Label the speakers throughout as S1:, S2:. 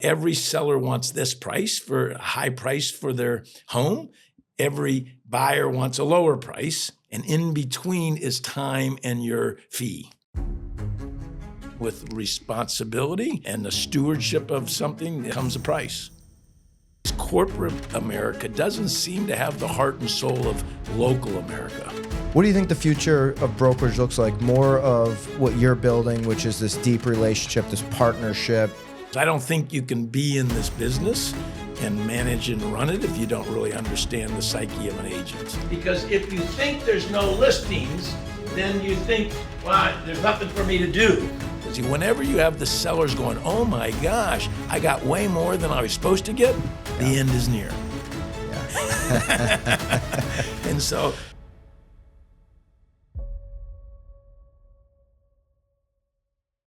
S1: Every seller wants this price for a high price for their home. Every buyer wants a lower price. And in between is time and your fee. With responsibility and the stewardship of something comes a price. Corporate America doesn't seem to have the heart and soul of local America.
S2: What do you think the future of brokerage looks like? More of what you're building, which is this deep relationship, this partnership.
S1: I don't think you can be in this business and manage and run it if you don't really understand the psyche of an agent. Because if you think there's no listings, then you think, well, there's nothing for me to do. See, whenever you have the sellers going, oh my gosh, I got way more than I was supposed to get, the end is near. Yeah. And so,
S2: all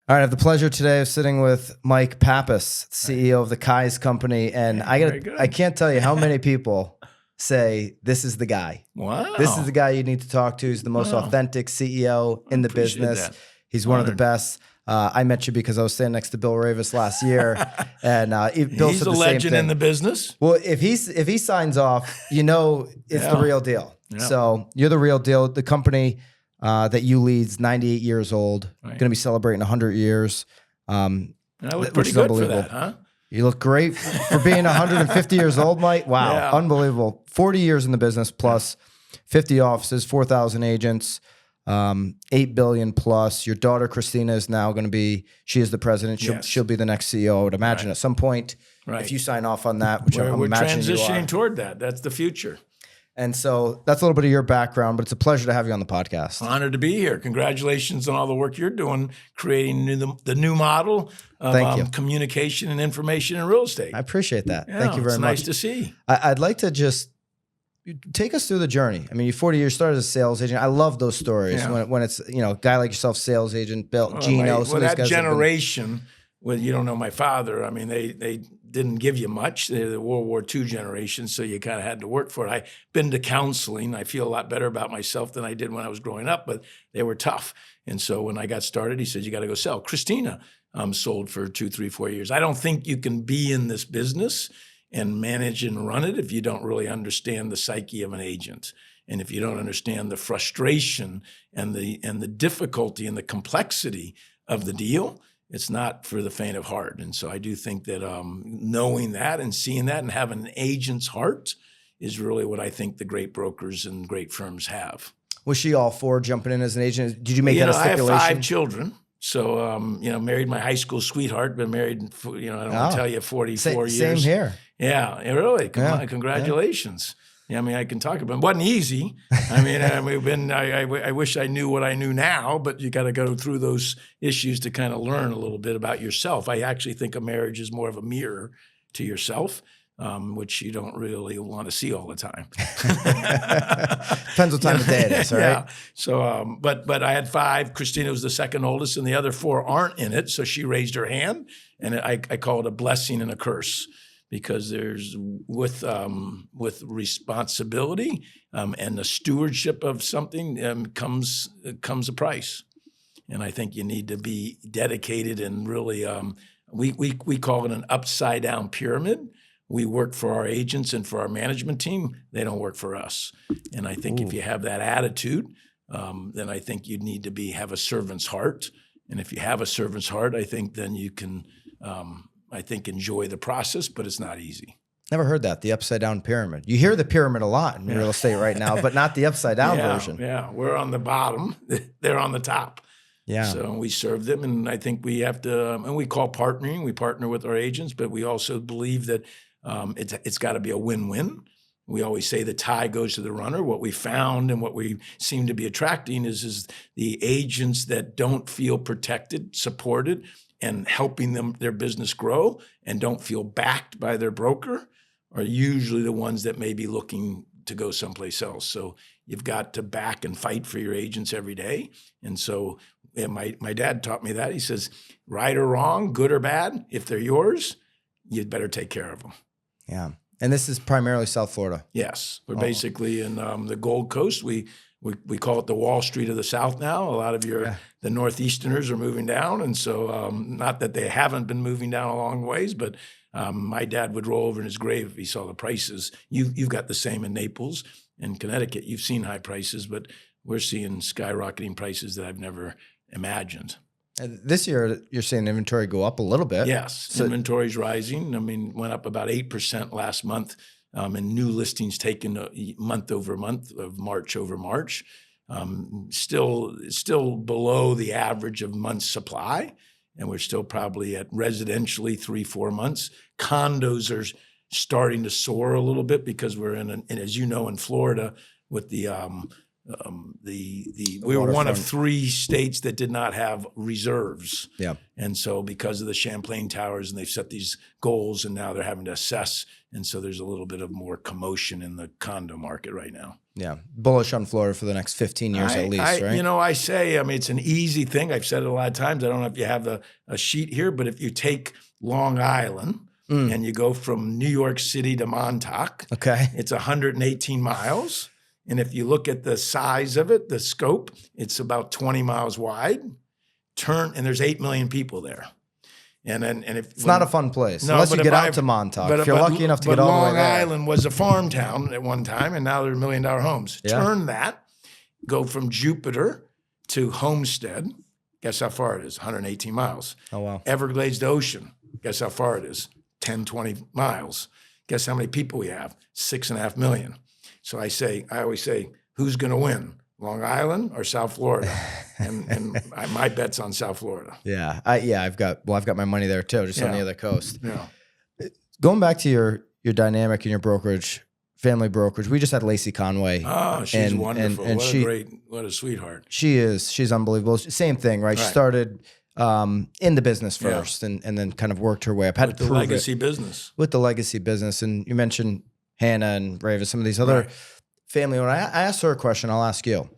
S2: right, I have the pleasure today of sitting with Mike Pappas, CEO of the Kai's Company, and I can't tell you how many people say this is the guy.
S1: Wow.
S2: This is the guy you need to talk to. He's the most authentic CEO in the business.
S1: That.
S2: He's one of the best. I met you because I was standing next to Bill Ravis last year, and Bill
S1: he's
S2: said
S1: a
S2: the
S1: legend
S2: same thing.
S1: in the business.
S2: Well, if he signs off, you know it's the real deal.
S1: Yeah.
S2: So you're the real deal. The company that you lead is 98 years old.
S1: Right.
S2: Going to be celebrating 100 years.
S1: And I look pretty good for that, huh?
S2: You look great for being 150 years old, Mike. Wow,
S1: Yeah.
S2: Unbelievable. 40 years in the business plus 50 offices, 4,000 agents. 8 billion plus. Your daughter Christina is now going to be. She is the president. She'll be the next CEO. I would imagine at some point.
S1: Right.
S2: If you sign off on that, which I'm
S1: we're
S2: imagining you
S1: transitioning
S2: are.
S1: toward that. That's the future.
S2: And so that's a little bit of your background, but it's a pleasure to have you on the podcast.
S1: Honored to be here. Congratulations on all the work you're doing, creating the new model
S2: Thank you.
S1: of communication and information in real estate.
S2: I appreciate that.
S1: Yeah,
S2: Thank you very
S1: it's
S2: much.
S1: nice to see.
S2: I'd like to just take us through the journey. I mean, you're 40 years, started as a sales agent. I love those stories when it's, a guy like yourself, sales agent, Bill, Gino. Some of these
S1: that
S2: guys
S1: generation, well, you don't know my father. I mean, they didn't give you much. They're the World War II generation, so you kind of had to work for it. I've been to counseling. I feel a lot better about myself than I did when I was growing up, but they were tough. And so when I got started, he said, you got to go sell. Christina sold for 2, 3, 4 years. I don't think you can be in this business and manage and run it if you don't really understand the psyche of an agent. And if you don't understand the frustration and the difficulty and the complexity of the deal, it's not for the faint of heart. And so I do think that knowing that and seeing that and having an agent's heart is really what I think the great brokers and great firms have.
S2: Was she all for jumping in as an agent? Did you make that a stipulation?
S1: I have 5 children. So, married my high school sweetheart, been married, I don't want to tell you, 44 years.
S2: Same here.
S1: Yeah, really. Congratulations. Yeah, I mean, I can talk about it. It wasn't easy. I mean, I wish I knew what I knew now, but you got to go through those issues to kind of learn a little bit about yourself. I actually think a marriage is more of a mirror to yourself, which you don't really want to see all the time.
S2: Depends what time of day it is, right?
S1: Yeah. So, but I had 5. Christina was the second oldest, and the other 4 aren't in it. So she raised her hand, and I call it a blessing and a curse. Because there's with responsibility and the stewardship of something comes a price, and I think you need to be dedicated and really we call it an upside down pyramid. We work for our agents and for our management team. They don't work for us, and I think if you have that attitude, then I think you need to have a servant's heart, and if you have a servant's heart, I think then you can. Enjoy the process, but it's not easy.
S2: Never heard that, the upside down pyramid. You hear the pyramid a lot in real estate right now, but not the upside down version.
S1: Yeah, we're on the bottom. They're on the top.
S2: Yeah.
S1: So we serve them, and I think we have to, and we call partnering. We partner with our agents, but we also believe that it's got to be a win-win. We always say the tie goes to the runner. What we found and what we seem to be attracting is the agents that don't feel protected, supported, and helping their business grow and don't feel backed by their broker are usually the ones that may be looking to go someplace else. So you've got to back and fight for your agents every day. And so my dad taught me that. He says, right or wrong, good or bad, if they're yours, you'd better take care of them.
S2: Yeah. And this is primarily South Florida.
S1: Yes, we're basically in the Gold Coast. We call it the Wall Street of the South now. A lot of the Northeasterners are moving down, and so not that they haven't been moving down a long ways, but my dad would roll over in his grave if he saw the prices. You've got the same in Naples and Connecticut. You've seen high prices, but we're seeing skyrocketing prices that I've never imagined.
S2: And this year, you're seeing inventory go up a little bit.
S1: Yes, inventory's rising. I mean, went up about 8% last month, and new listings taken month over month of March over March. Still below the average of months supply, and we're still probably at residentially 3-4 months. Condos are starting to soar a little bit because we're and as you know, in Florida with we were one of 3 states that did not have reserves.
S2: Yeah.
S1: And so because of the Champlain Towers, and they've set these goals, and now they're having to assess. And so there's a little bit of more commotion in the condo market right now.
S2: Yeah. Bullish on Florida for the next 15 years at least, right?
S1: You know, I mean, it's an easy thing. I've said it a lot of times. I don't know if you have a sheet here, but if you take Long Island and you go from New York City to Montauk, it's 118 miles. And if you look at the size of it, the scope, it's about 20 miles wide. And there's 8 million people there. And if
S2: it's not a fun place unless you get out to Montauk. If you're lucky enough to get all the way there.
S1: Long Island was a farm town at one time, and now they're $1 million homes. Yeah. Turn that, go from Jupiter to Homestead. Guess how far it is? 118 miles.
S2: Oh, wow.
S1: Everglades to Ocean. Guess how far it is? 10, 20 miles. Guess how many people we have? 6.5 million. So I always say, who's going to win, Long Island or South Florida? And my bet's on South Florida.
S2: Yeah, I've got my money there too, just on the other coast.
S1: Yeah.
S2: Going back to your dynamic in your brokerage, family brokerage, we just had Lacey Conway.
S1: Oh, she's wonderful. And what a sweetheart.
S2: She's unbelievable. Same thing, right? She started in the business first, and then kind of worked her way up.
S1: With the legacy business.
S2: With the legacy business, and you mentioned Hannah and Raven, some of these other family owners. I asked her a question. I'll ask you.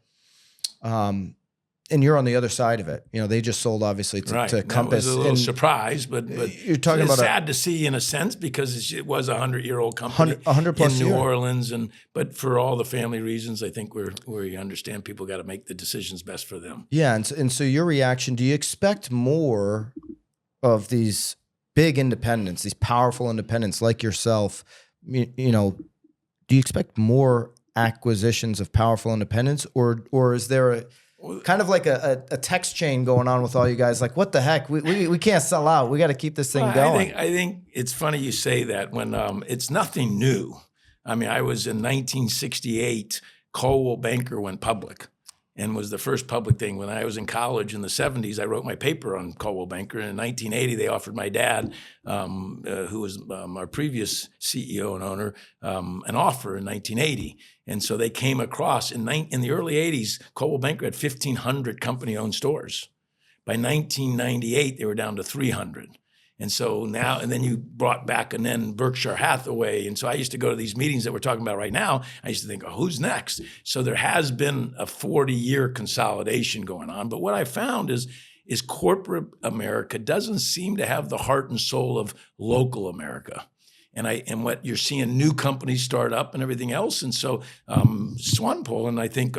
S2: And you're on the other side of it. You know, they just sold obviously to Compass.
S1: That was a little surprise, but
S2: you're talking about
S1: sad to see in a sense because it was a 100-year-old company,
S2: 100+
S1: in New Orleans, but for all the family reasons, I think we understand people got to make the decisions best for them.
S2: Yeah, and so your reaction? Do you expect more of these big independents, these powerful independents like yourself? You know, do you expect more acquisitions of powerful independents, or is there kind of like a text chain going on with all you guys? Like, what the heck? We can't sell out. We got to keep this thing going.
S1: I think it's funny you say that when it's nothing new. I mean, I was in 1968. Coldwell Banker went public, and was the first public thing. When I was in college in the 70s, I wrote my paper on Coldwell Banker. And in 1980, they offered my dad, who was our previous CEO and owner, an offer in 1980. And so they came across, in the early 80s, Coldwell Banker had 1,500 company-owned stores. By 1998, they were down to 300. And so now, and then you brought back, and then Berkshire Hathaway. And so I used to go to these meetings that we're talking about right now. I used to think, oh, who's next? So there has been a 40-year consolidation going on. But what I found is corporate America doesn't seem to have the heart and soul of local America. And what you're seeing, new companies start up and everything else. And so Swanepoel and I think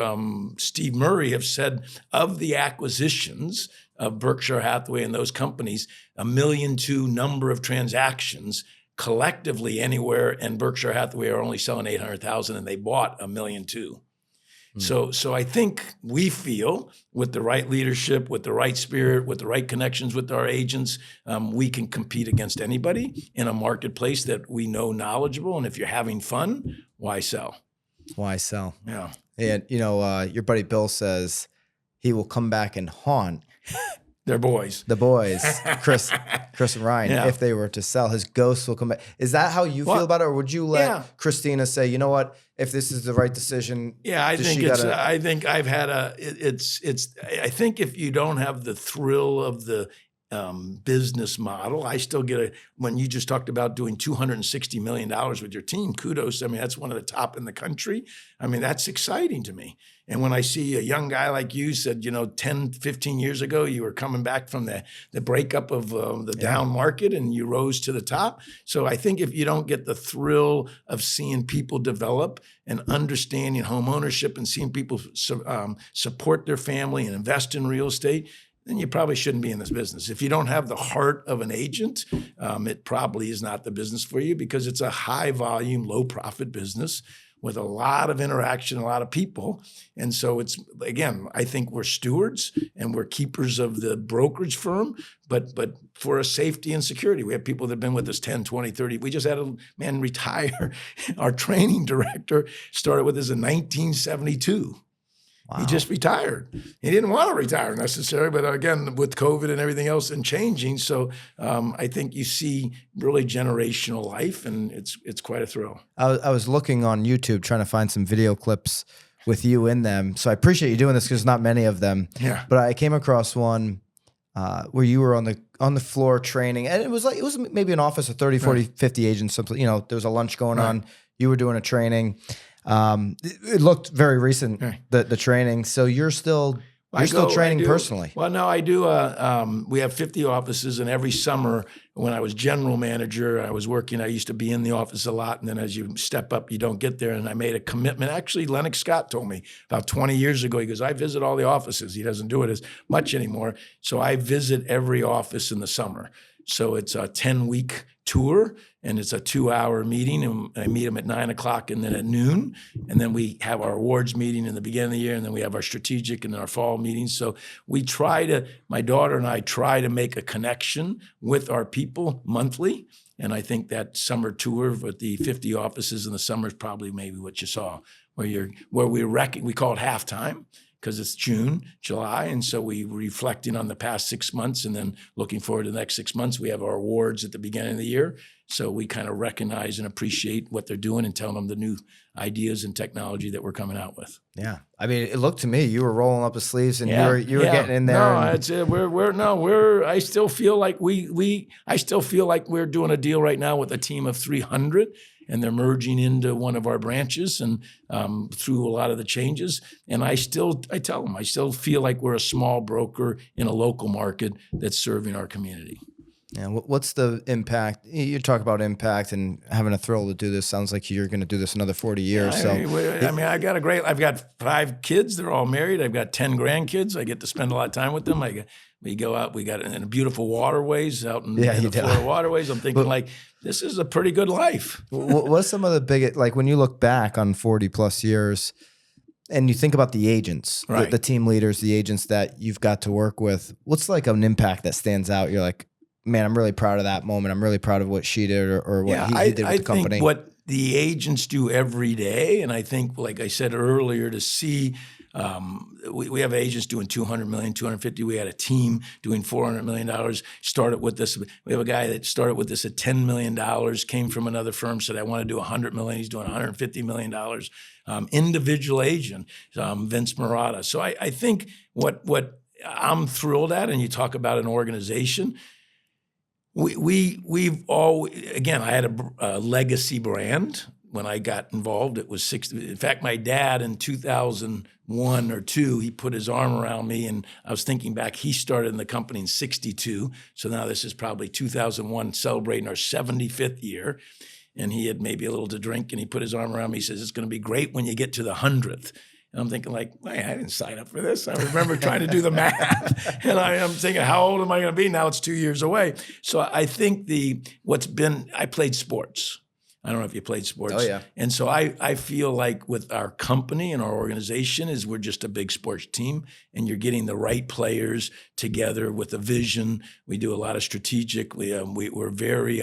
S1: Steve Murray have said of the acquisitions of Berkshire Hathaway and those companies, 1.2 million number of transactions collectively anywhere, and Berkshire Hathaway are only selling 800,000, and they bought 1.2 million. So I think we feel with the right leadership, with the right spirit, with the right connections with our agents, we can compete against anybody in a marketplace that we know knowledgeable. And if you're having fun, why sell?
S2: Why sell?
S1: Yeah.
S2: And you know, your buddy Bill says he will come back and haunt
S1: their boys.
S2: The boys, Chris and Ryan, if they were to sell, his ghosts will come back. Is that how you feel about it? Or would you let Christina say, you know what, if this is the right decision?
S1: Yeah, I think I think I've had I think if you don't have the thrill of the business model. I still get when you just talked about doing $260 million with your team, kudos. I mean, that's one of the top in the country. I mean, that's exciting to me. And when I see a young guy like you said, 10, 15 years ago, you were coming back from the breakup of the down market and you rose to the top. So I think if you don't get the thrill of seeing people develop and understanding home ownership and seeing people support their family and invest in real estate, then you probably shouldn't be in this business. If you don't have the heart of an agent, it probably is not the business for you because it's a high volume, low profit business with a lot of interaction, a lot of people. And so it's, again, I think we're stewards and we're keepers of the brokerage firm, but for a safety and security. We have people that have been with us 10, 20, 30. We just had a man retire. Our training director started with us in 1972. Wow. He just retired. He didn't want to retire necessarily, but again, with COVID and everything else and changing. So I think you see really generational life, and it's quite a thrill.
S2: I was looking on YouTube trying to find some video clips with you in them. So I appreciate you doing this because there's not many of them.
S1: Yeah.
S2: But I came across one where you were on the floor training, and it was maybe an office of 30, 40, 50 agents. Something, there was a lunch going on. You were doing a training. It looked very recent, the training. So you're still training personally.
S1: Well, no, I do. We have 50 offices, and every summer when I was general manager, I used to be in the office a lot. And then as you step up, you don't get there. And I made a commitment. Actually, Lennox Scott told me about 20 years ago, he goes, I visit all the offices. He doesn't do it as much anymore. So I visit every office in the summer. So it's a 10-week tour, and it's a 2-hour meeting, and I meet them at 9 o'clock and then at noon. And then we have our awards meeting in the beginning of the year, and then we have our strategic and our fall meetings. So my daughter and I try to make a connection with our people monthly. And I think that summer tour with the 50 offices in the summer is probably maybe what you saw, where we call it halftime, because it's June, July, and so we're reflecting on the past 6 months and then looking forward to the next 6 months. We have our awards at the beginning of the year, so we kind of recognize and appreciate what they're doing and tell them the new ideas and technology that we're coming out with.
S2: Yeah, I mean, it looked to me you were rolling up the sleeves and you were getting in there.
S1: No, it's I still feel like we're doing a deal right now with a team of 300. And they're merging into one of our branches and through a lot of the changes. And I tell them, I still feel like we're a small broker in a local market that's serving our community.
S2: Yeah. What's the impact? You talk about impact and having a thrill to do this. Sounds like you're going to do this another 40 years.
S1: I've got 5 kids. They're all married. I've got 10 grandkids. I get to spend a lot of time with them. We go out. We got in beautiful waterways out in the Florida waterways. I'm thinking this is a pretty good life.
S2: What's some of the biggest, like when you look back on 40 plus years and you think about the agents, the team leaders, the agents that you've got to work with, what's like an impact that stands out? You're like, man, I'm really proud of that moment. I'm really proud of what she did or what he did with the company.
S1: I think what the agents do every day, and I think, like I said earlier, to see we have agents doing $200 million, $250. We had a team doing $400 million. Started with this. We have a guy that started with this at $10 million. Came from another firm, said I want to do $100 million. He's doing $150 million. Individual agent, Vince Murata. So I think what I'm thrilled at, and you talk about an organization. We've all, again, I had a legacy brand. When I got involved, it was 60. In fact, my dad in 2001 or 2, he put his arm around me, and I was thinking back, he started in the company in 62. So now this is probably 2001, celebrating our 75th year. And he had maybe a little to drink, and he put his arm around me. He says, it's going to be great when you get to the 100th. And I'm thinking like, man, I didn't sign up for this. I remember trying to do the math. And I'm thinking, how old am I going to be? Now it's 2 years away. So I think I played sports. I don't know if you played sports.
S2: Oh, yeah.
S1: And so I feel like with our company and our organization is we're just a big sports team, and you're getting the right players together with a vision. We do a lot of strategic. We're very,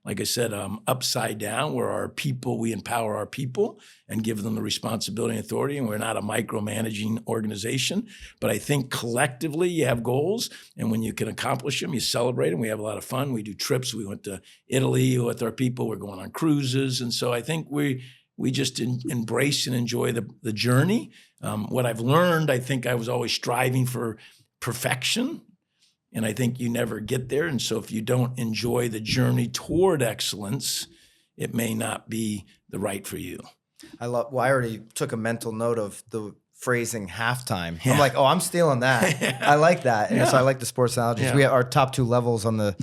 S1: like I said, upside down. We're our people. We empower our people and give them the responsibility and authority. And we're not a micromanaging organization. But I think collectively you have goals. And when you can accomplish them, you celebrate them. We have a lot of fun. We do trips. We went to Italy with our people. We're going on cruises. And so I think we just embrace and enjoy the journey. What I've learned, I think I was always striving for perfection. And I think you never get there. And so if you don't enjoy the journey toward excellence, it may not be the right for you.
S2: I already took a mental note of the phrasing halftime.
S1: Yeah.
S2: I'm like, oh, I'm stealing that.
S1: Yeah.
S2: I like that. And
S1: Yeah.
S2: so I like the sports analogies.
S1: Yeah.
S2: We have our top 2 levels on the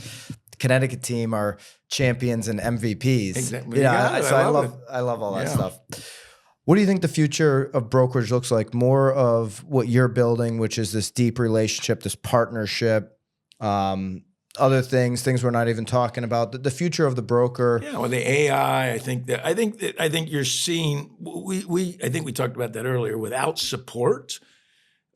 S2: Connecticut team are champions and MVPs.
S1: Exactly.
S2: Yeah.
S1: You got it.
S2: So
S1: I love
S2: all that
S1: Yeah.
S2: stuff. What do you think the future of brokerage looks like? More of what you're building, which is this deep relationship, this partnership, other things we're not even talking about. The future of the broker.
S1: Yeah, well, the AI. I think you're seeing. I think we talked about that earlier. Without support,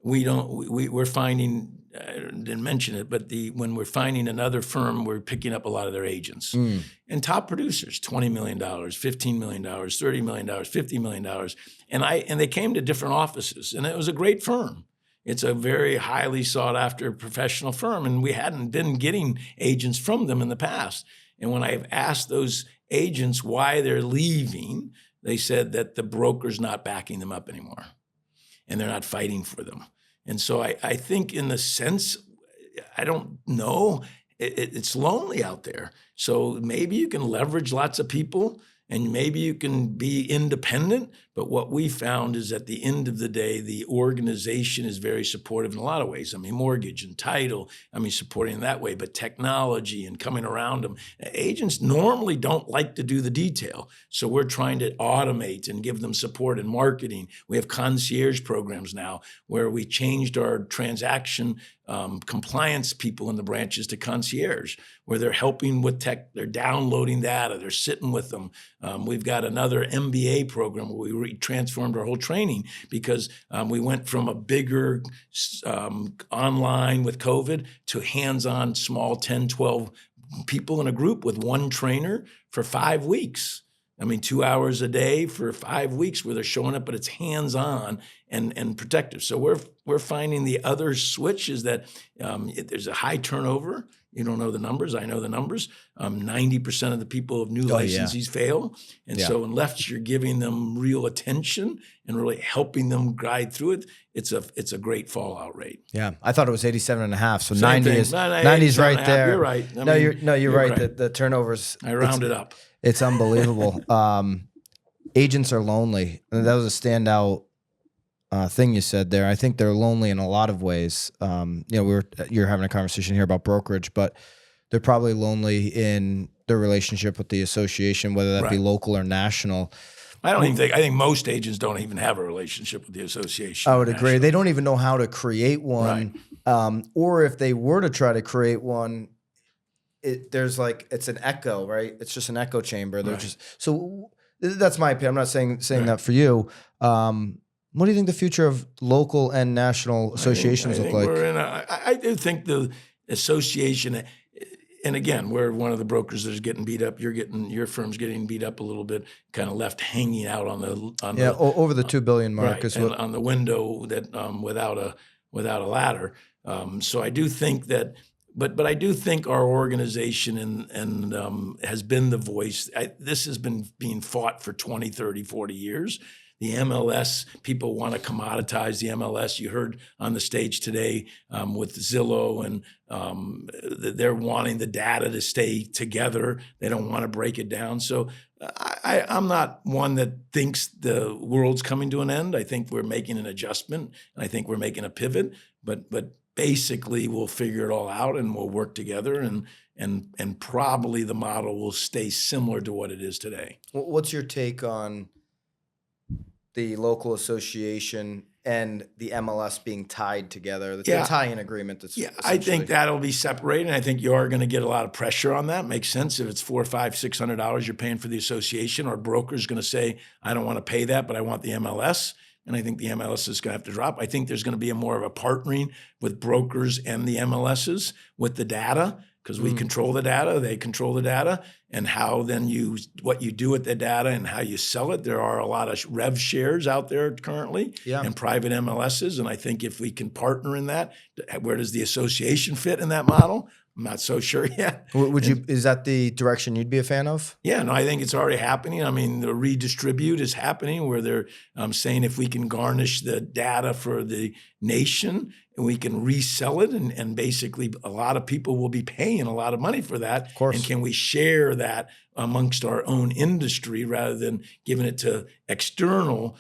S1: we're finding. I didn't mention it, but when we're finding another firm, we're picking up a lot of their agents and top producers, $20 million, $15 million, $30 million, $50 million, and they came to different offices, and it was a great firm. It's a very highly sought after professional firm, and we hadn't been getting agents from them in the past. And when I've asked those agents why they're leaving, they said that the broker's not backing them up anymore, and they're not fighting for them. And so I think in the sense, I don't know, it's lonely out there. So maybe you can leverage lots of people and maybe you can be independent. But what we found is at the end of the day, the organization is very supportive in a lot of ways. I mean, mortgage and title, supporting that way, but technology and coming around them. Agents normally don't like to do the detail. So we're trying to automate and give them support in marketing. We have concierge programs now where we changed our transaction compliance people in the branches to concierge, where they're helping with tech, they're downloading data, they're sitting with them. We've got another MBA program where we transformed our whole training because we went from a bigger online with COVID to hands-on small 10, 12 people in a group with one trainer for 5 weeks. 2 hours a day for 5 weeks where they're showing up, but it's hands-on and protective. So we're finding the other switch is that there's a high turnover. You don't know the numbers. I know the numbers. 90% of the people of new licensees fail. And so unless you're giving them real attention and really helping them guide through it, it's a great fallout rate.
S2: Yeah. I thought it was 87.5. So
S1: Same
S2: 90
S1: thing.
S2: is
S1: No,
S2: 90 is right there.
S1: You're right.
S2: You're right. The turnovers.
S1: I rounded up.
S2: It's unbelievable. Agents are lonely. And that was a standout thing you said there. I think they're lonely in a lot of ways. You're having a conversation here about brokerage, but they're probably lonely in their relationship with the association, whether that be local or national.
S1: I think most agents don't even have a relationship with the association.
S2: I would agree. They don't even know how to create one.
S1: Right.
S2: Or if they were to try to create one, it's an echo, right? It's just an echo chamber. So that's my opinion. I'm not saying that for you. What do you think the future of local and national associations look like?
S1: I do think the association, and again, we're one of the brokers that is getting beat up. Your firm's getting beat up a little bit, kind of left hanging out on the
S2: over the $2 billion mark is what
S1: on the window that without a ladder. So I do think that. But I do think our organization and has been the voice. This has been being fought for 20, 30, 40 years. The MLS, people want to commoditize the MLS. You heard on the stage today with Zillow, and they're wanting the data to stay together. They don't want to break it down. So I'm not one that thinks the world's coming to an end. I think we're making an adjustment, and I think we're making a pivot. But basically, we'll figure it all out, and we'll work together, and probably the model will stay similar to what it is today.
S2: What's your take on the local association and the MLS being tied together? The tie-in agreement.
S1: I think that'll be separated. I think you are going to get a lot of pressure on that. Makes sense if it's $400, $500, $600 you're paying for the association. Our broker's going to say, I don't want to pay that, but I want the MLS. And I think the MLS is going to have to drop. I think there's going to be more of a partnering with brokers and the MLSs with the data, because we control the data, they control the data, and how then what you do with the data and how you sell it. There are a lot of rev shares out there currently and private MLSs. And I think if we can partner in that, where does the association fit in that model? I'm not so sure yet.
S2: Is that the direction you'd be a fan of?
S1: Yeah, no, I think it's already happening. I mean, the redistribute is happening where they're saying if we can garnish the data for the nation and we can resell it, and basically a lot of people will be paying a lot of money for that.
S2: Of course.
S1: And can we share that amongst our own industry rather than giving it to external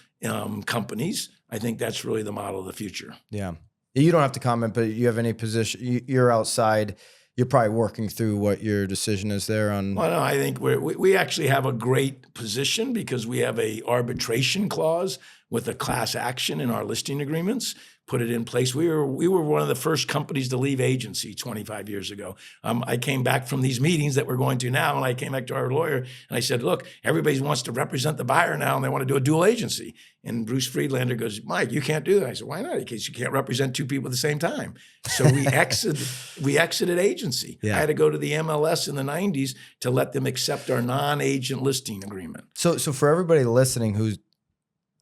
S1: companies? I think that's really the model of the future.
S2: Yeah. You don't have to comment, but you have any position? You're outside. You're probably working through what your decision is there on.
S1: Well, no, I think we actually have a great position because we have a arbitration clause with a class action in our listing agreements. Put it in place. We were one of the first companies to leave agency 25 years ago. I came back from these meetings that we're going to now, and I came back to our lawyer and I said, "Look, everybody wants to represent the buyer now, and they want to do a dual agency." And Bruce Friedlander goes, "Mike, you can't do that." I said, "Why not? Because you can't represent two people at the same time." So we exited agency.
S2: Yeah.
S1: I had to go to the MLS in the 90s to let them accept our non-agent listing agreement.
S2: So for everybody listening who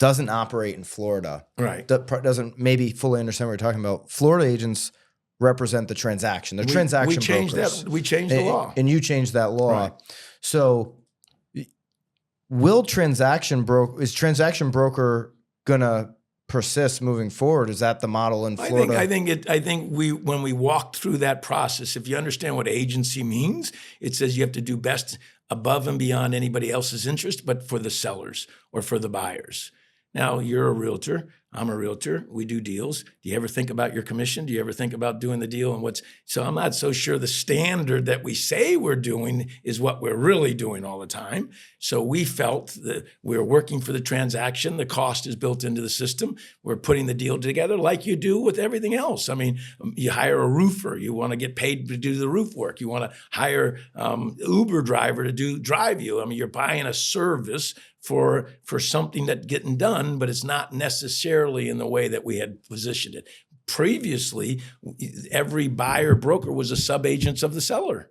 S2: doesn't operate in Florida,
S1: Right?
S2: Doesn't maybe fully understand what you're talking about. Florida agents represent the transaction. They're transaction brokers.
S1: We changed the law,
S2: and you changed that law.
S1: Right.
S2: So, is transaction broker gonna persist moving forward? Is that the model in Florida?
S1: I think when we walked through that process, if you understand what agency means, it says you have to do best above and beyond anybody else's interest, but for the sellers or for the buyers. Now, you're a realtor. I'm a realtor. We do deals. Do you ever think about your commission? Do you ever think about doing the deal and so I'm not so sure the standard that we say we're doing is what we're really doing all the time. So we felt that we're working for the transaction. The cost is built into the system. We're putting the deal together like you do with everything else. I mean, you hire a roofer. You want to get paid to do the roof work. You want to hire Uber driver to drive you. I mean, you're buying a service for something that's getting done, but it's not necessarily in the way that we had positioned it. Previously, every buyer broker was a sub-agent of the seller.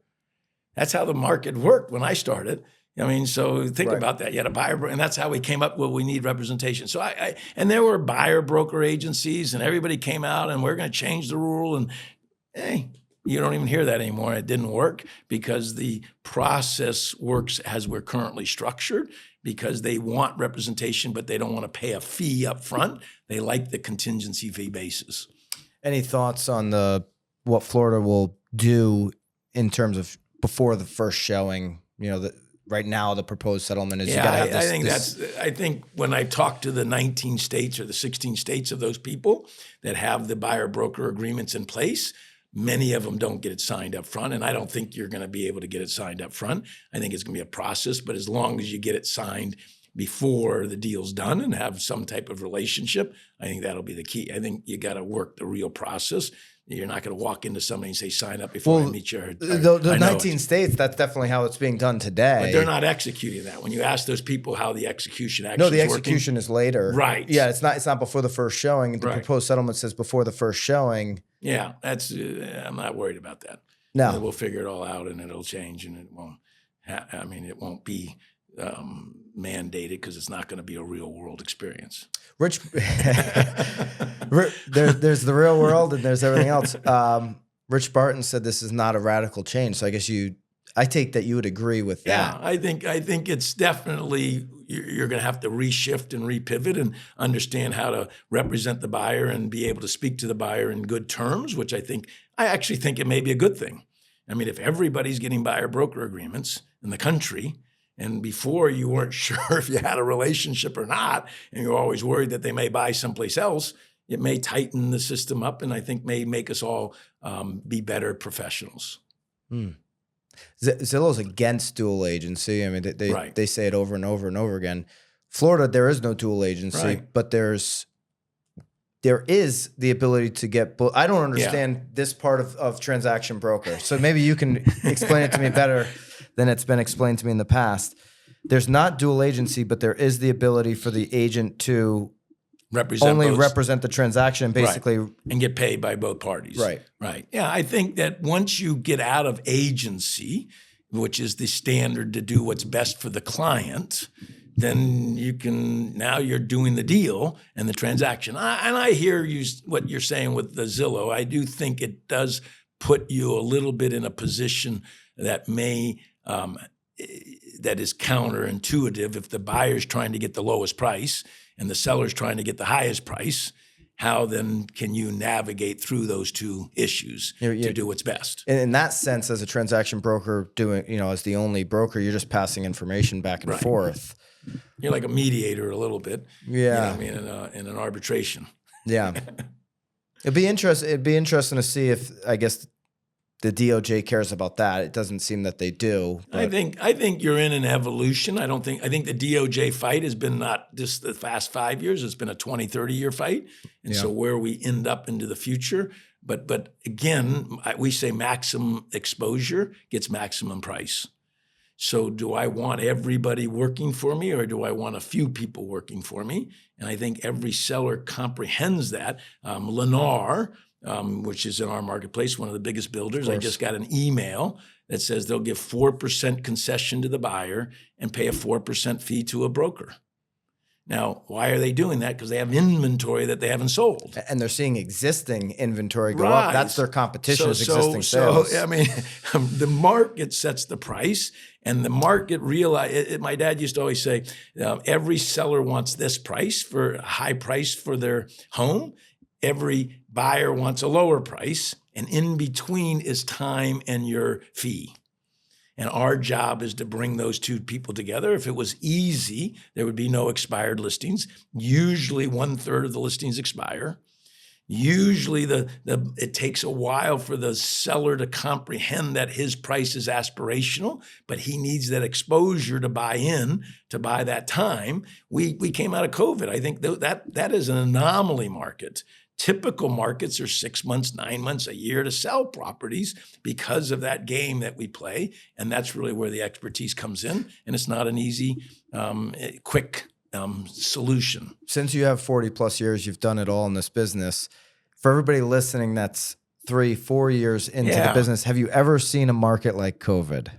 S1: That's how the market worked when I started. I mean, so think about that. You had a buyer, and that's how we came up with we need representation. So and there were buyer broker agencies, and everybody came out, and we're going to change the rule. And hey, you don't even hear that anymore. It didn't work because the process works as we're currently structured, because they want representation, but they don't want to pay a fee up front. They like the contingency fee basis.
S2: Any thoughts on what Florida will do in terms of before the first showing? You know, right now the proposed settlement is you got to have this.
S1: I think when I talk to the 19 states or the 16 states of those people that have the buyer broker agreements in place, many of them don't get it signed up front, and I don't think you're going to be able to get it signed up front. I think it's going to be a process, but as long as you get it signed before the deal's done and have some type of relationship, I think that'll be the key. I think you got to work the real process. You're not going to walk into somebody and say, sign up before I meet you.
S2: The 19 states, that's definitely how it's being done today.
S1: But they're not executing that. When you ask those people how the execution actually
S2: is working. No, the execution is later.
S1: Right.
S2: Yeah, it's not before the first showing. The proposed settlement says before the first showing.
S1: Yeah, I'm not worried about that.
S2: No.
S1: We'll figure it all out and it'll change, and it won't, it won't be mandated because it's not going to be a real world experience.
S2: Rich, there's the real world and there's everything else. Rich Barton said this is not a radical change. So I guess I take that you would agree with that.
S1: Yeah, I think it's definitely, you're going to have to reshift and repivot and understand how to represent the buyer and be able to speak to the buyer in good terms, which I actually think it may be a good thing. I mean, if everybody's getting buyer broker agreements in the country, and before you weren't sure if you had a relationship or not, and you're always worried that they may buy someplace else, it may tighten the system up, and I think may make us all be better professionals.
S2: Zillow's against dual agency. I mean, they say it over and over and over again. Florida, there is no dual agency, but there is the ability to get. I don't understand this part of transaction broker, so maybe you can explain it to me better than it's been explained to me in the past. There's not dual agency, but there is the ability for the agent to represent the transaction, basically,
S1: and get paid by both parties. Right. Yeah, I think that once you get out of agency, which is the standard to do what's best for the client, then now you're doing the deal and the transaction. And I hear what you're saying with the Zillow. I do think it does put you a little bit in a position that that is counterintuitive. If the buyer's trying to get the lowest price and the seller's trying to get the highest price, how then can you navigate through those two issues to do what's best?
S2: In that sense, as a transaction broker as the only broker, you're just passing information back and forth.
S1: You're like a mediator a little bit.
S2: Yeah.
S1: In an arbitration.
S2: Yeah. It'd be interesting to see if, I guess, the DOJ cares about that. It doesn't seem that they do.
S1: I think you're in an evolution. I think the DOJ fight has been not just the past 5 years. It's been a 20, 30-year fight. And so where we end up into the future. But again, we say maximum exposure gets maximum price. So do I want everybody working for me, or do I want a few people working for me? And I think every seller comprehends that. Lennar, which is in our marketplace, one of the biggest builders, I just got an email that says they'll give 4% concession to the buyer and pay a 4% fee to a broker. Now, why are they doing that? Because they have inventory that they haven't sold.
S2: And they're seeing existing inventory go up. That's their competition, existing sales.
S1: So, the market sets the price, and the market my dad used to always say, every seller wants this price for a high price for their home. Every buyer wants a lower price, and in between is time and your fee. And our job is to bring those two people together. If it was easy, there would be no expired listings. Usually 1/3 of the listings expire. Usually it takes a while for the seller to comprehend that his price is aspirational, but he needs that exposure to buy in, to buy that time. We came out of COVID. I think that is an anomaly market. Typical markets are 6 months, 9 months, a year to sell properties because of that game that we play. And that's really where the expertise comes in. And it's not an easy, quick solution.
S2: Since you have 40 plus years, you've done it all in this business. For everybody listening that's 3-4 years into the business, have you ever seen a market like COVID?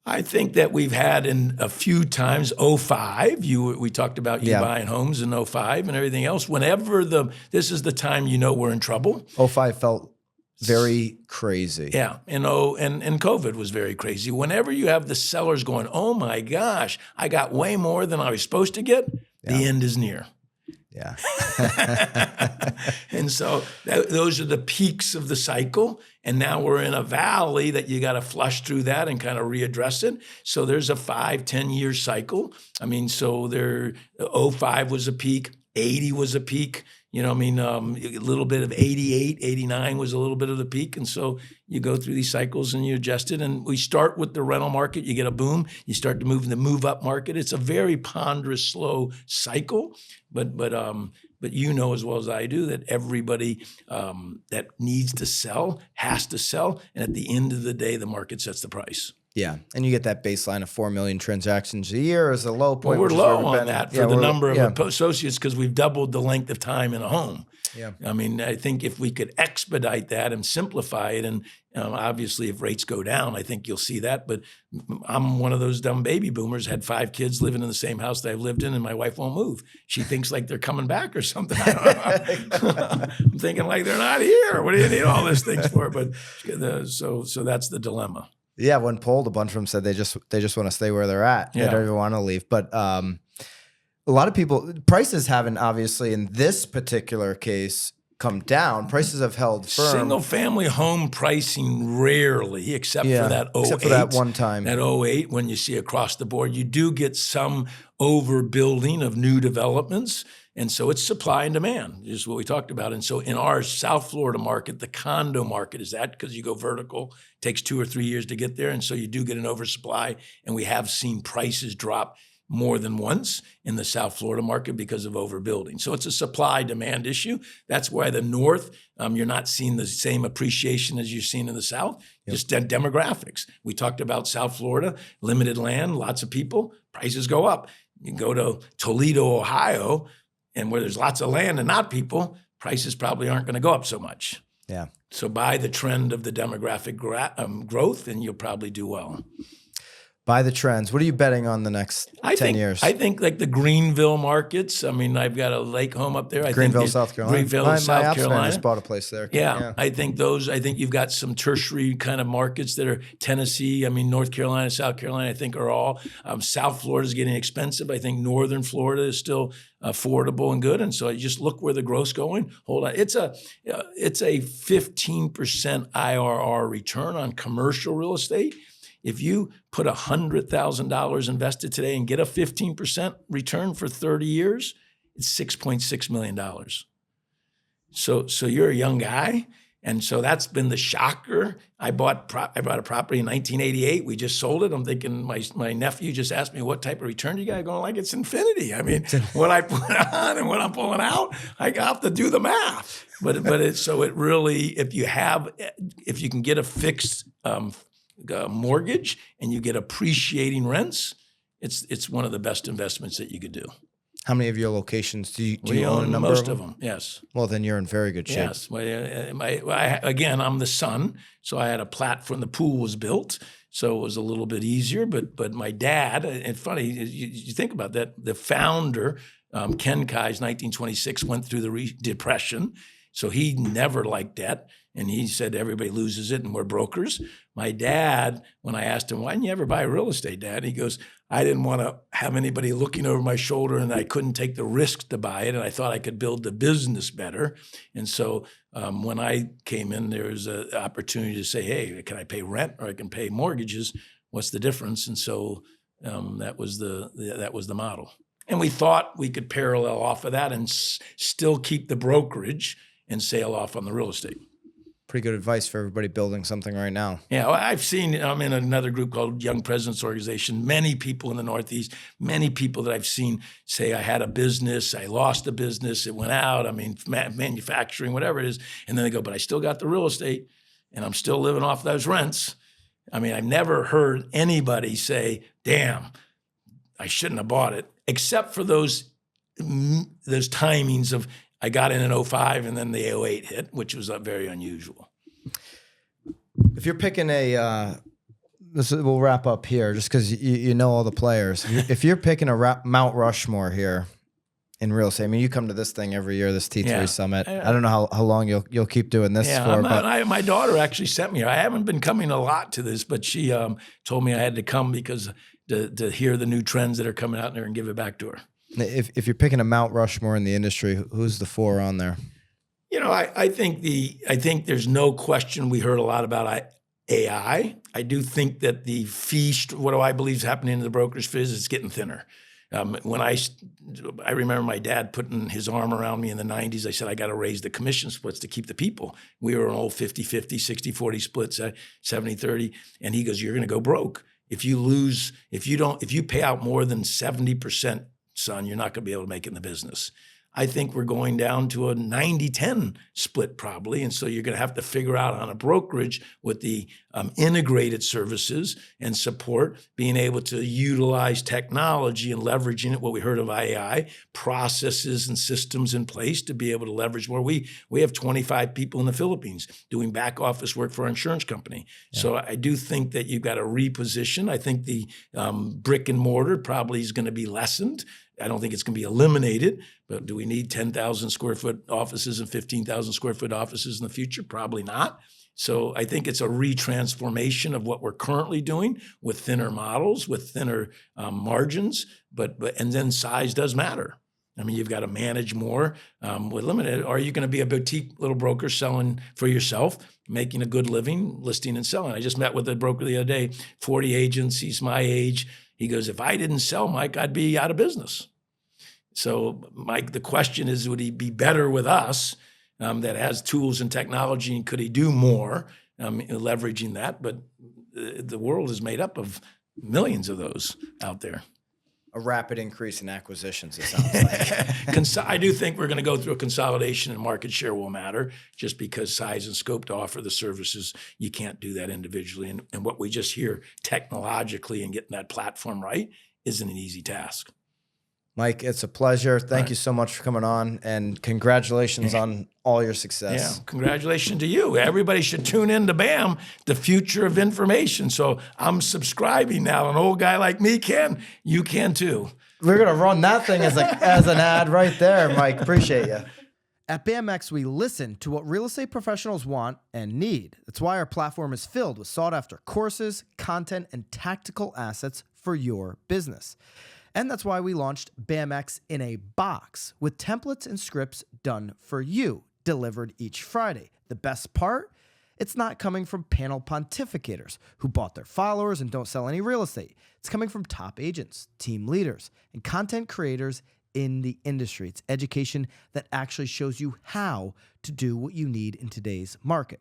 S1: I think that we've had in a few times, 2005, we talked about buying homes in 2005 and everything else. Whenever this is the time we're in trouble.
S2: 2005 felt very crazy.
S1: Yeah, and COVID was very crazy. Whenever you have the sellers going, oh my gosh, I got way more than I was supposed to get, the end is near.
S2: Yeah.
S1: And so those are the peaks of the cycle. And now we're in a valley that you got to flush through that and kind of readdress it. So there's a 5-10 year cycle. So 2005 was a peak, 80 was a peak. A little bit of 88, 89 was a little bit of the peak. And so you go through these cycles and you adjust it. And we start with the rental market. You get a boom. You start to move in the move-up market. It's a very ponderous, slow cycle. But as well as I do that everybody that needs to sell has to sell. And at the end of the day, the market sets the price.
S2: Yeah, and you get that baseline of 4 million transactions a year as a low point.
S1: Well, we're low on that for the number of associates because we've doubled the length of time in a home.
S2: Yeah,
S1: I think if we could expedite that and simplify it, and obviously if rates go down, I think you'll see that. But I'm one of those dumb baby boomers, had 5 kids living in the same house that I've lived in, and my wife won't move. She thinks like they're coming back or something. I don't know. I'm thinking like they're not here. What do you need all these things for? But so that's the dilemma.
S2: Yeah, when polled, a bunch of them said they just want to stay where they're at. They don't even want to leave. But a lot of people, prices haven't obviously in this particular case come down. Prices have held firm.
S1: Single family home pricing rarely, except for that 2008.
S2: Except for that one time.
S1: That 2008 when you see across the board. You do get some overbuilding of new developments. And so it's supply and demand, is what we talked about. And so in our South Florida market, the condo market is that because you go vertical, takes 2 or 3 years to get there. And so you do get an oversupply. And we have seen prices drop more than once in the South Florida market because of overbuilding. So it's a supply demand issue. That's why the North, you're not seeing the same appreciation as you've seen in the South, just demographics. We talked about South Florida, limited land, lots of people, prices go up. You go to Toledo, Ohio, and where there's lots of land and not people, prices probably aren't going to go up so much.
S2: Yeah.
S1: So buy the trend of the demographic growth and you'll probably do well.
S2: Buy the trends. What are you betting on the next 10 years?
S1: I think like the Greenville markets. I mean, I've got a lake home up there.
S2: Greenville, South Carolina.
S1: Greenville,
S2: my
S1: South Carolina.
S2: just bought a place there.
S1: Yeah, I think you've got some tertiary kind of markets that are Tennessee. I mean, North Carolina, South Carolina, I think are all. South Florida is getting expensive. I think Northern Florida is still affordable and good. And so I just look where the growth's going. Hold on. It's a 15% IRR return on commercial real estate. If you put $100,000 invested today and get a 15% return for 30 years, it's $6.6 million. So you're a young guy, and so that's been the shocker. I bought a property in 1988. We just sold it. I'm thinking my nephew just asked me what type of return you got, going like it's infinity. I mean, what I put on and what I'm pulling out, I have to do the math. But it really, if you can get a fixed mortgage and you get appreciating rents, it's one of the best investments that you could do.
S2: How many of your locations do you
S1: own?
S2: A number
S1: most of them? Yes.
S2: Well, then you're in very good shape.
S1: Yes. Again, I'm the son, so I had a platform. The pool was built, so it was a little bit easier. But my dad, and funny, you think about that. The founder, Ken Kai's 1926, went through the Depression, so he never liked debt. And he said everybody loses it and we're brokers. My dad, when I asked him, why didn't you ever buy real estate, Dad? He goes, I didn't want to have anybody looking over my shoulder and I couldn't take the risk to buy it. And I thought I could build the business better. And so when I came in, there was an opportunity to say, hey, can I pay rent or I can pay mortgages? What's the difference? And so that was the model. And we thought we could parallel off of that and still keep the brokerage and sail off on the real estate.
S2: Pretty good advice for everybody building something right now.
S1: Yeah, well, I'm in another group called Young Presidents Organization. Many people in the Northeast, many people that I've seen say I had a business, I lost a business, it went out, I mean, manufacturing, whatever it is. And then they go, but I still got the real estate and I'm still living off those rents. I mean, I've never heard anybody say, damn, I shouldn't have bought it, except for those timings of, I got in 2005 and then the 2008 hit, which was very unusual.
S2: If you're picking we'll wrap up here just because you know all the players. If you're picking a Mount Rushmore here in real estate, I mean, you come to this thing every year, this T3 Summit. I don't know how long you'll keep doing this for. But
S1: my daughter actually sent me here. I haven't been coming a lot to this, but she told me I had to come because to hear the new trends that are coming out there and give it back to her.
S2: If you're picking a Mount Rushmore in the industry, who's the 4 on there?
S1: You know, I think there's no question. We heard a lot about AI. I do think that the fee, what do I believe is happening in the brokerage biz, is getting thinner. When I remember my dad putting his arm around me in the 90s, I said, I got to raise the commission splits to keep the people. We were an old 50-50, 60-40 splits, 70-30. And he goes, you're going to go broke. If you pay out more than 70%, son, you're not going to be able to make it in the business. I think we're going down to a 90-10 split probably. And so you're going to have to figure out on a brokerage with the integrated services and support, being able to utilize technology and leveraging it, what we heard of AI, processes and systems in place to be able to leverage more. We have 25 people in the Philippines doing back office work for our insurance company. Yeah. So I do think that you've got to reposition. I think the brick and mortar probably is going to be lessened. I don't think it's going to be eliminated, but do we need 10,000 square foot offices and 15,000 square foot offices in the future? Probably not. So I think it's a retransformation of what we're currently doing with thinner models, with thinner margins, and then size does matter. I mean, you've got to manage more with limited. Are you going to be a boutique little broker selling for yourself, making a good living, listing and selling? I just met with a broker the other day, 40 agents, he's my age. He goes, if I didn't sell, Mike, I'd be out of business. So, Mike, the question is, would he be better with us that has tools and technology, and could he do more leveraging that? But the world is made up of millions of those out there.
S2: A rapid increase in acquisitions, it sounds like.
S1: I do think we're going to go through a consolidation, and market share will matter just because size and scope to offer the services, you can't do that individually. And what we just hear technologically and getting that platform right isn't an easy task.
S2: Mike, it's a pleasure. Thank you so much for coming on, and congratulations on all your success.
S1: Yeah, congratulations to you. Everybody should tune in to BAM, the future of information. So I'm subscribing now. An old guy like me can. You can too.
S2: We're going to run that thing as an ad right there, Mike. Appreciate you.
S3: At BAMX, we listen to what real estate professionals want and need. That's why our platform is filled with sought-after courses, content, and tactical assets for your business. And that's why we launched BAMX in a box with templates and scripts done for you, delivered each Friday. The best part? It's not coming from panel pontificators who bought their followers and don't sell any real estate. It's coming from top agents, team leaders, and content creators in the industry. It's education that actually shows you how to do what you need in today's market.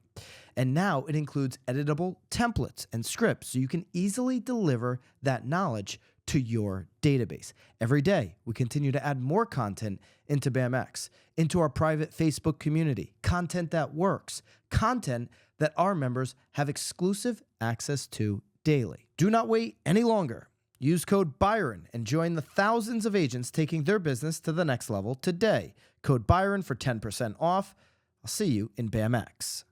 S3: And now it includes editable templates and scripts so you can easily deliver that knowledge to your database. Every day, we continue to add more content into BAMX, into our private Facebook community, content that works, content that our members have exclusive access to daily. Do not wait any longer. Use code Byron and join the thousands of agents taking their business to the next level today. Code Byron for 10% off. I'll see you in BAMX.